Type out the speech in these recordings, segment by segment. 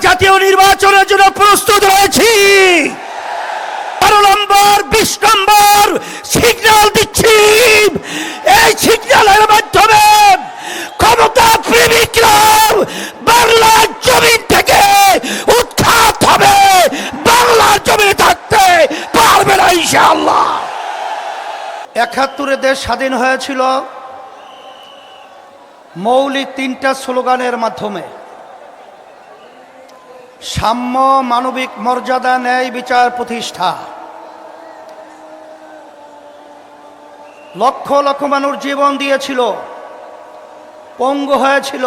জাতীয় নির্বাচনের জন্য প্রস্তুত রয়েছি। 12 নম্বর 20 নম্বর সিগন্যাল দিচ্ছি। এই সিগন্যালের মাধ্যমে ক্ষমতা প্রেমিকরা বাংলার জমিন থেকে উৎখাত হবে, বাংলার জমিনে থাকতে পারবে না ইনশাআল্লাহ। ৭১ দেশ স্বাধীন হয়েছিল মৌলিক 3টা স্লোগানের মাধ্যমে: সাম্য, মানবিক মর্যাদা, ন্যায় বিচার প্রতিষ্ঠা। লক্ষ লক্ষ মানুষ জীবন দিয়েছিল, পঙ্গু হয়েছিল।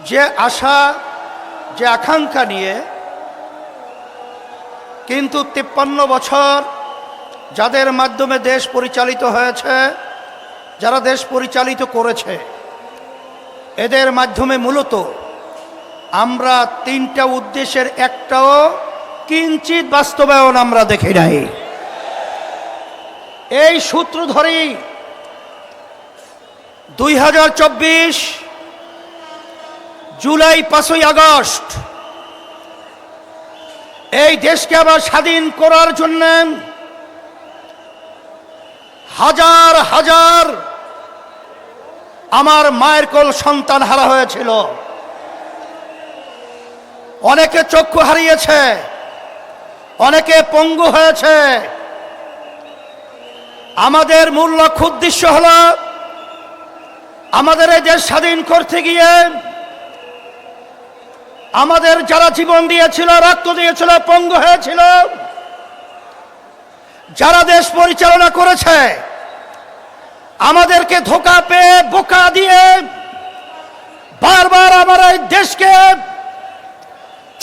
যে আশা, যে আকাঙ্ক্ষা নিয়ে, কিন্তু 53 বছর যাদের মাধ্যমে দেশ পরিচালিত হয়েছে, যারা দেশ পরিচালিত করেছে, এদের মাধ্যমে মূলত আমরা 3টা উদ্দেশ্যের একটাও কিঞ্চিত বাস্তবায়ন আমরা দেখি নাই। এই সূত্র ধরেই 2024 জুলাই 5ই আগস্ট এই দেশকে আবার স্বাধীন করার জন্য হাজার হাজার আমার মায়ের কোল সন্তান হারা হয়েছিল। অনেকে চক্ষু হারিয়েছে, অনেকে পঙ্গু হয়েছে। আমাদের মূল লক্ষ্য উদ্দেশ্য হল আমাদের এই দেশ স্বাধীন করতে গিয়ে আমাদের যারা জীবন দিয়েছিল, রক্ত দিয়েছিল, পঙ্গু হয়েছিল, যারা দেশ পরিচালনা করেছে, আমাদেরকে ধোঁকা পেয়ে বোকা দিয়ে বারবার আমার এই দেশকে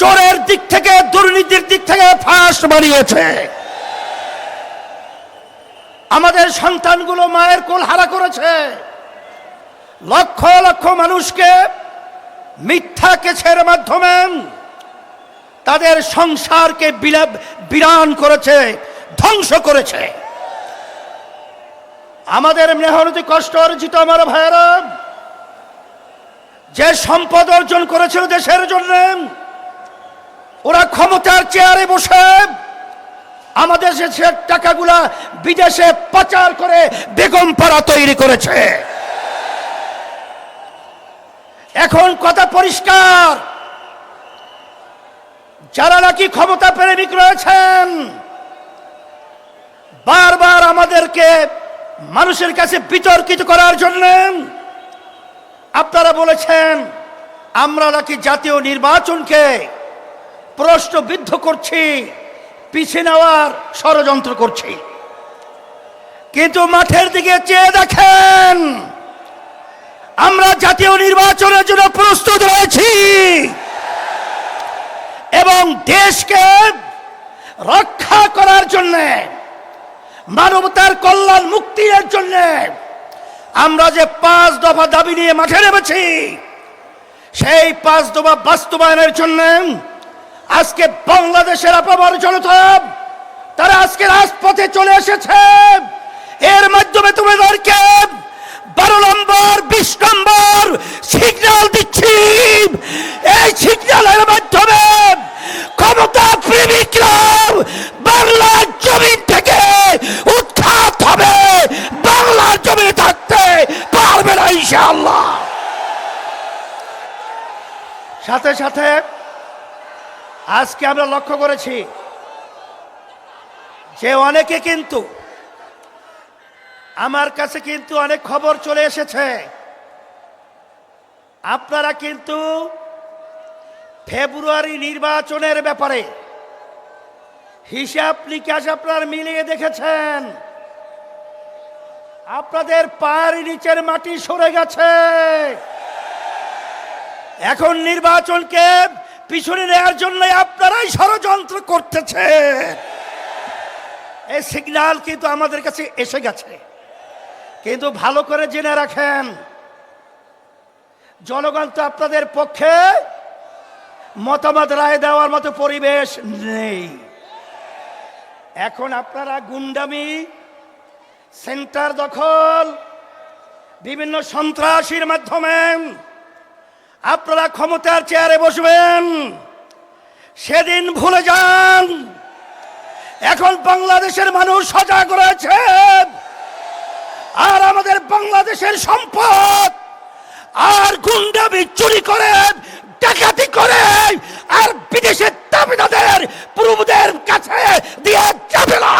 চোরের দিক থেকে, দুর্নীতির দিক থেকে ফাঁস বানিয়েছে। আমাদের সন্তানগুলো মায়ের কোল হারা করেছে। লক্ষ লক্ষ মানুষকে মিথ্যা কেছের মাধ্যমে তাদের সংসারকে বিরান করেছে, ধ্বংস করেছে। আমাদের মেহনতি কষ্ট অর্জিত আমার ভাইয়েরা যে সম্পদ অর্জন করেছিল দেশের জন্য, ওরা ক্ষমতার চেয়ারে বসে আমাদের দেশের টাকাগুলা বিদেশে পাচার করে বেগম পাড়া তৈরি করেছে। এখন কথা পরিষ্কার, যারা নাকি ক্ষমতা প্রেমিক রয়েছেন, বারবার আমাদেরকে মানুষের কাছে বিতর্কিত করার জন্য আপনারা বলেছেন আমরা নাকি জাতীয় নির্বাচনকে প্রশ্নবিদ্ধ করছি, পিছিয়ে নেওয়ার ষড়যন্ত্র করছি। কিন্তু মাঠের দিকে চেয়ে দেখেন, আমরা জাতীয় নির্বাচনের জন্য প্রস্তুত রয়েছি এবং দেশকে রক্ষা করার জন্য, মানবতার কল্যাণ মুক্তির জন্য আমরা যে 5 দফা দাবি নিয়ে মাঠে নেমেছি, সেই 5 দফা বাস্তবায়নের জন্য আজকে বাংলাদেশের আপামর জনতা তারা আজকে রাজপথে চলে এসেছে। এর মাধ্যমে তোমাদেরকে 12 নম্বর 20 নম্বর সিগন্যাল দিচ্ছি। এই সিগন্যালের মাধ্যমে ক্ষমতা প্রেমিকরা বাংলার জমিন থেকে উৎখাত হবে, বাংলার জমিনে থাকতে পারবে না ইনশাআল্লাহ। সাথে সাথে আজকে আমরা লক্ষ্য করেছি যে অনেকে কিন্তু আমার কাছে কিন্তু অনেক খবর চলে এসেছে, আপনারা কিন্তু ফেব্রুয়ারি নির্বাচনের ব্যাপারে হিসাব নিকাশ আপনারা মিলিয়ে দেখেছেন, আপনাদের পায়ের নিচের মাটি সরে গেছে। এখন নির্বাচনকে পিছনে নেওয়ার জন্য আপনারাই ষড়যন্ত্র করতেছে। এই সিগন্যাল কিন্তু আমাদের কাছে এসে গেছে। কিন্তু ভালো করে জেনে রাখেন, জনগণ তো আপনাদের পক্ষে মতামত রায় দেওয়ার মতো পরিবেশ নেই। এখন আপনারা গুন্ডামি, সেন্টার দখল, বিভিন্ন সন্ত্রাসীর মাধ্যমে আপনারা ক্ষমতার চেয়ারে বসবেন, সেদিন ভুলে যান। এখন বাংলাদেশের মানুষ সজাগ রয়েছে, আর আমাদের বাংলাদেশের সম্পদ আর গুন্ডামি চুরি করে, ডাকাতি করে, আর বিদেশের দাবিদাদের প্রভুদের কাছে দিয়ে যাবে না,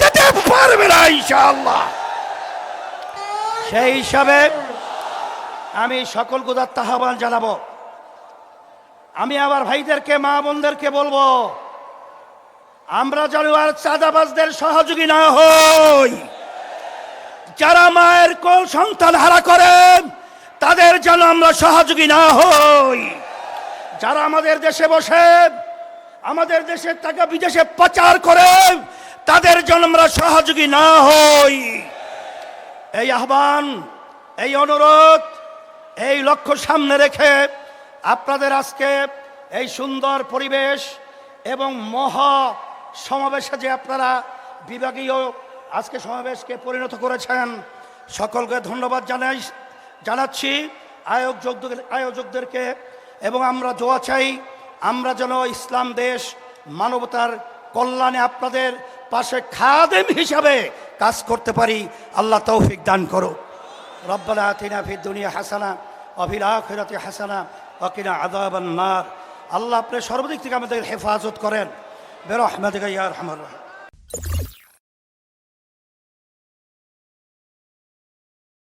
যেতে পারবে না ইনশাআল্লাহ। সেই হিসাবে আমি সকল গুদার আহ্বান জানাবো। আমি আবার ভাইদেরকে, মা বোনদেরকে বলবো, আমরা যেন আর চাঁদাবাজদের সহযোগী না হই। যারা মায়ের কোল সন্তান হারা করে তাদের যেন আমরা সহযোগী না হই। যারা আমাদের দেশে বসে আমাদের দেশের টাকা বিদেশে পাচার করে তাদের জন্য আমরা সহযোগী না হই। এই আহ্বান, এই অনুরোধ, এই লক্ষ্য সামনে রেখে আপনাদের আজকে এই সুন্দর পরিবেশ এবং মহা সমাবেশে যে আপনারা বিভাগীয় আজকে সমাবেশকে পরিণত করেছেন, সকলকে ধন্যবাদ জানাচ্ছি আয়োজকদেরকে। এবং আমরা দোয়া চাই, আমরা যেন ইসলাম দেশ, মানবতার কল্যাণে আপনাদের পাশে খাদেম হিসাবে কাজ করতে পারি। আল্লাহ তৌফিক দান করো। রব্বানা আতিনা ফিদ দুনিয়া হাসানা ওয়া ফিল আখিরাতি হাসানা ওয়া কিনা আযাবান নার। আল্লাহ আপনি সর্বদিক থেকে আমাদের হেফাজত করেন। বিরহমাতিকা ইয়া আরহামার রাহিম।